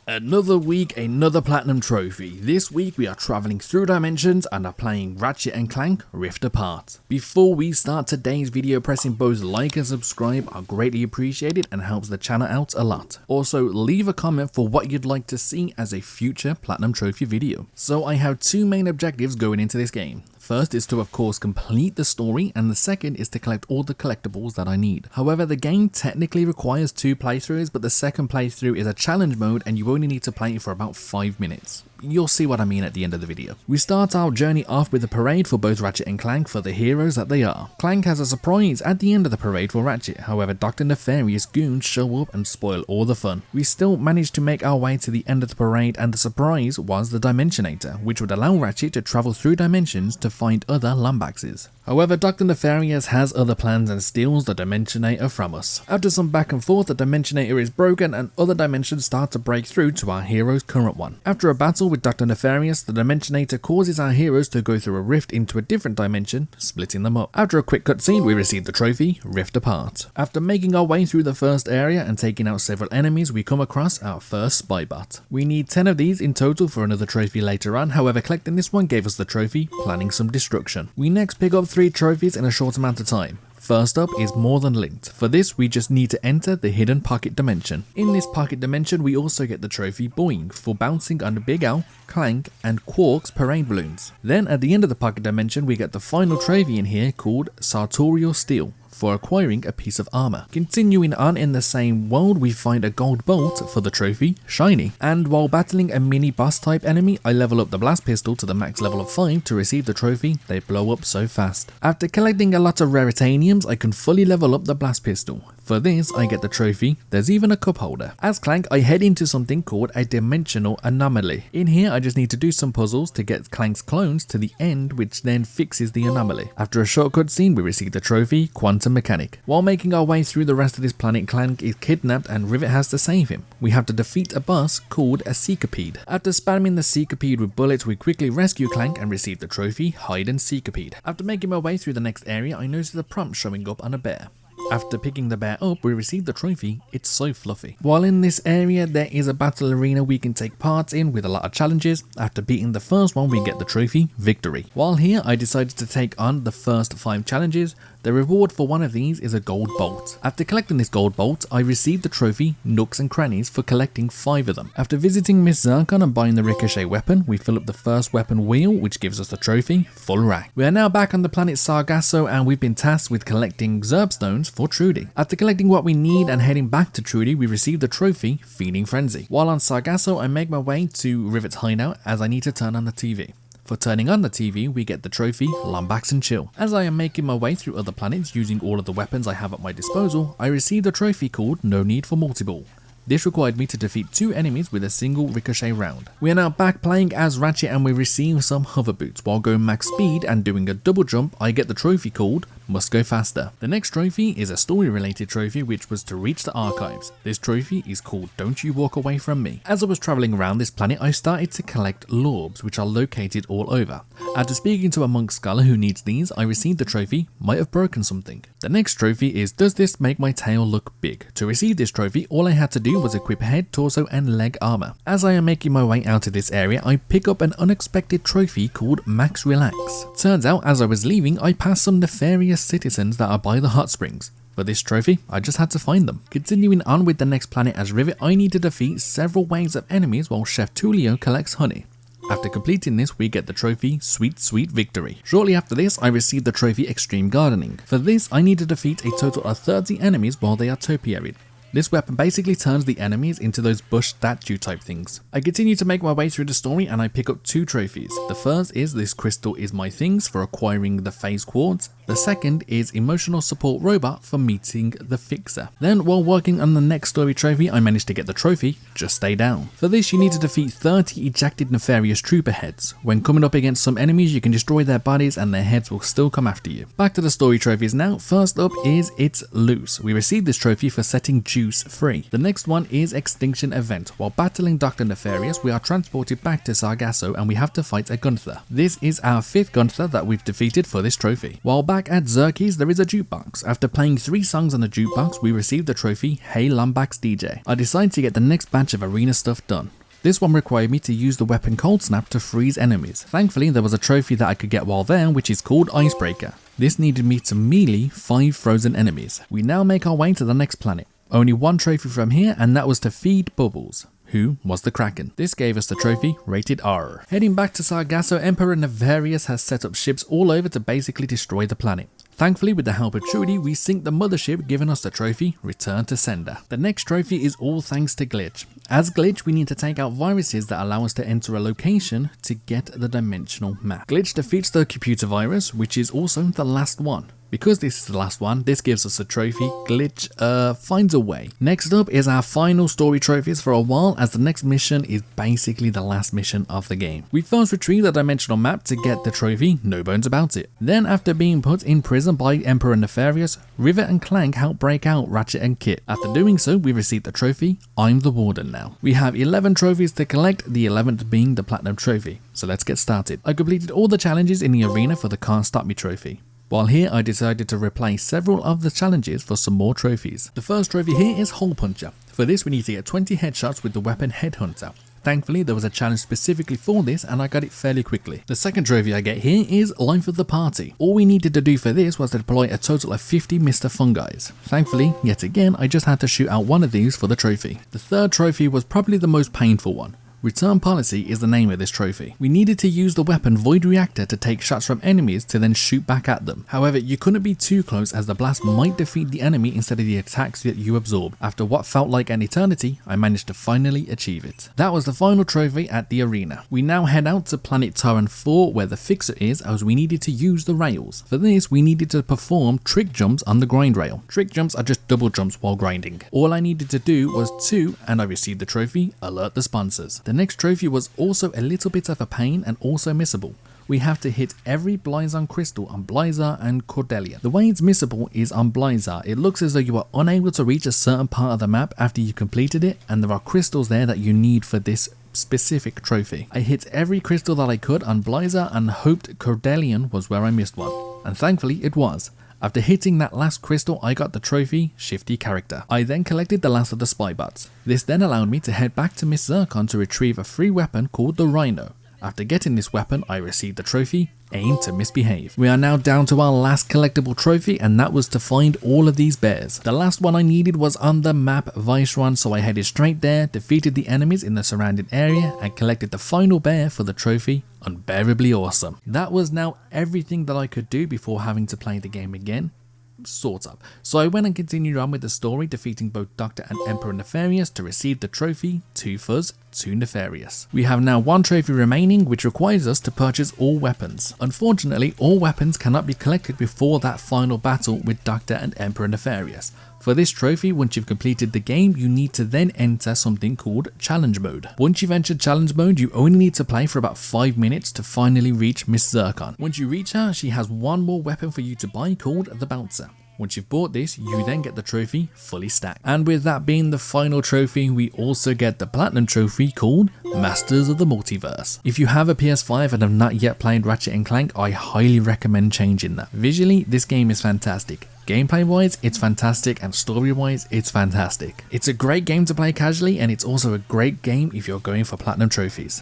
Another week, another platinum trophy. This week we are traveling through dimensions and are playing Ratchet Clank Rift Apart. Before we start today's video, pressing both like and subscribe are greatly appreciated and helps the channel out a lot. Also, leave a comment for what you'd like to see as a future platinum trophy video. So I have two main objectives going into this game. First is to of course complete the story, and the second is to collect all the collectibles that I need. However, the game technically requires 2 playthroughs, but the second playthrough is a challenge mode and you only need to play it for about 5 minutes. You'll see what I mean at the end of the video. We start our journey off with a parade for both Ratchet and Clank for the heroes that they are. Clank has a surprise at the end of the parade for Ratchet, however Dr. Nefarious goons show up and spoil all the fun. We still managed to make our way to the end of the parade, and the surprise was the Dimensionator, which would allow Ratchet to travel through dimensions to find other Lombaxes. However, Dr. Nefarious has other plans and steals the Dimensionator from us. After some back and forth, the Dimensionator is broken and other dimensions start to break through to our hero's current one. After a battle with Dr. Nefarious, the Dimensionator causes our heroes to go through a rift into a different dimension, splitting them up. After a quick cutscene, we receive the trophy, Rift Apart. After making our way through the first area and taking out several enemies, we come across our first spy bot. We need 10 of these in total for another trophy later on, however collecting this one gave us the trophy, planning some destruction. We next pick up 3 trophies in a short amount of time. First up is More Than Linked. For this, we just need to enter the hidden pocket dimension. In this pocket dimension, we also get the trophy Boing for bouncing on Big Al, Clank, and Quark's parade balloons. Then at the end of the pocket dimension, we get the final trophy in here called Sartorial Steel for acquiring a piece of armor. Continuing on in the same world, we find a gold bolt for the trophy, Shiny. And while battling a mini boss type enemy, I level up the blast pistol to the max level of 5 to receive the trophy. They blow up so fast. After collecting a lot of raritaniums, I can fully level up the blast pistol. For this, I get the trophy. There's even a cup holder. As Clank, I head into something called a dimensional anomaly. In here, I just need to do some puzzles to get Clank's clones to the end, which then fixes the anomaly. After a short cutscene, we receive the trophy, Quantum Mechanic. While making our way through the rest of this planet, Clank is kidnapped and Rivet has to save him. We have to defeat a boss called a Seekapede. After spamming the Seekapede with bullets, we quickly rescue Clank and receive the trophy, Hide and Seekapede. After making my way through the next area, I noticed a prompt showing up on a bear. After picking the bear up, we receive the trophy, It's So Fluffy. While in this area, there is a battle arena we can take part in with a lot of challenges. After beating the first one, we get the trophy, Victory. While here, I decided to take on the first 5 challenges. The reward for one of these is a gold bolt. After collecting this gold bolt, I received the trophy, Nooks and Crannies, for collecting 5 of them. After visiting Miss Zircon and buying the ricochet weapon, we fill up the first weapon wheel, which gives us the trophy, Full Rack. We are now back on the planet Sargasso and we've been tasked with collecting Zerb stones for Trudy. After collecting what we need and heading back to Trudy, we receive the trophy, Feeding Frenzy. While on Sargasso, I make my way to Rivet's hideout as I need to turn on the TV. For turning on the TV, we get the trophy, Lombax and Chill. As I am making my way through other planets using all of the weapons I have at my disposal, I received a trophy called No Need for Multiball. This required me to defeat 2 enemies with a single ricochet round. We are now back playing as Ratchet and we receive some hover boots. While going max speed and doing a double jump, I get the trophy called Must Go Faster. The next trophy is a story related trophy which was to reach the archives. This trophy is called Don't You Walk Away From Me. As I was travelling around this planet, I started to collect Lorbs which are located all over. After speaking to a monk scholar who needs these, I received the trophy, Might Have Broken Something. The next trophy is Does This Make My Tail Look Big? To receive this trophy, all I had to do was equip head, torso and leg armor. As I am making my way out of this area, I pick up an unexpected trophy called Max Relax. Turns out as I was leaving, I passed some nefarious citizens that are by the hot springs. For this trophy, I just had to find them. Continuing on with the next planet as Rivet, I need to defeat several waves of enemies while Chef Tulio collects honey. After completing this, we get the trophy, Sweet Sweet Victory. Shortly after this, I received the trophy, Extreme Gardening. For this, I need to defeat a total of 30 enemies while they are topiaried. This weapon basically turns the enemies into those bush statue type things. I continue to make my way through the story and I pick up 2 trophies. The first is This Crystal Is My Things for acquiring the phase quartz. The second is Emotional Support Robot for meeting the Fixer. Then while working on the next story trophy, I managed to get the trophy, Just Stay Down. For this, you need to defeat 30 ejected nefarious trooper heads. When coming up against some enemies, you can destroy their bodies and their heads will still come after you. Back to the story trophies now. First up is It's Loose. We received this trophy for setting Juice free. The next one is Extinction Event. While battling Dr. Nefarious, we are transported back to Sargasso and we have to fight a Gunther. This is our 5th Gunther that we've defeated for this trophy. While back Back at Zerky's, there is a jukebox. After playing 3 songs on the jukebox, we received the trophy, Hey Lombax DJ. I decided to get the next batch of arena stuff done. This one required me to use the weapon Cold Snap to freeze enemies. Thankfully, there was a trophy that I could get while there, which is called Icebreaker. This needed me to melee 5 frozen enemies. We now make our way to the next planet. Only one trophy from here, and that was to feed Bubbles, who was the Kraken. This gave us the trophy rated R. Heading back to Sargasso, Emperor Nefarious has set up ships all over to basically destroy the planet. Thankfully, with the help of Trudy, we sink the mothership, giving us the trophy Return to Sender. The next trophy is all thanks to Glitch. As Glitch, we need to take out viruses that allow us to enter a location to get the dimensional map. Glitch defeats the computer virus, which is also the last one. Because this is the last one, this gives us a trophy Glitch finds a way. Next up is our final story trophies for a while, as the next mission is basically the last mission of the game. We first retrieve the dimensional map to get the trophy, no bones about it. Then after being put in prison by Emperor Nefarious, River and Clank help break out Ratchet and Kit. After doing so, we receive the trophy, I'm the Warden now. We have 11 trophies to collect, the 11th being the Platinum Trophy. So let's get started. I completed all the challenges in the arena for the Can't Stop Me trophy. While here, I decided to replace several of the challenges for some more trophies. The first trophy here is Hole Puncher. For this, we need to get 20 headshots with the weapon Headhunter. Thankfully, there was a challenge specifically for this, and I got it fairly quickly. The second trophy I get here is Life of the Party. All we needed to do for this was to deploy a total of 50 Mr. Fungis. Thankfully, yet again, I just had to shoot out one of these for the trophy. The third trophy was probably the most painful one. Return Policy is the name of this trophy. We needed to use the weapon Void Reactor to take shots from enemies to then shoot back at them. However, you couldn't be too close, as the blast might defeat the enemy instead of the attacks that you absorb. After what felt like an eternity, I managed to finally achieve it. That was the final trophy at the arena. We now head out to planet Taran 4, where the fixer is, as we needed to use the rails. For this, we needed to perform trick jumps on the grind rail. Trick jumps are just double jumps while grinding. All I needed to do was 2, and I received the trophy Alert the Sponsors. The next trophy was also a little bit of a pain and also missable. We have to hit every Blizon crystal on Blizar and Cordelia. The way it's missable is on Blizar. It looks as though you are unable to reach a certain part of the map after you completed it, and there are crystals there that you need for this specific trophy. I hit every crystal that I could on Blizar and hoped Cordelian was where I missed one, and thankfully it was. After hitting that last crystal, I got the trophy Shifty Character. I then collected the last of the spy bots. This then allowed me to head back to Miss Zircon to retrieve a free weapon called the Rhino. After getting this weapon, I received the trophy Aim to Misbehave. We are now down to our last collectible trophy, and that was to find all of these bears. The last one I needed was on the map Viceron, so I headed straight there, defeated the enemies in the surrounding area, and collected the final bear for the trophy Unbearably Awesome. That was now everything that I could do before having to play the game again. Sort of. So I went and continued on with the story, defeating both Doctor and Emperor Nefarious to receive the trophy 2 Fuzz, 2 Nefarious. We have now 1 trophy remaining, which requires us to purchase all weapons. Unfortunately, all weapons cannot be collected before that final battle with Doctor and Emperor Nefarious. For this trophy, once you've completed the game, you need to then enter something called Challenge Mode. Once you've entered Challenge Mode, you only need to play for about 5 minutes to finally reach Miss Zircon. Once you reach her, she has one more weapon for you to buy called the Bouncer. Once you've bought this, you then get the trophy fully stacked. And with that being the final trophy, we also get the Platinum Trophy called Masters of the Multiverse. If you have a PS5 and have not yet played Ratchet & Clank, I highly recommend changing that. Visually, this game is fantastic. Gameplay wise, it's fantastic, and story wise, it's fantastic. It's a great game to play casually, and it's also a great game if you're going for platinum trophies.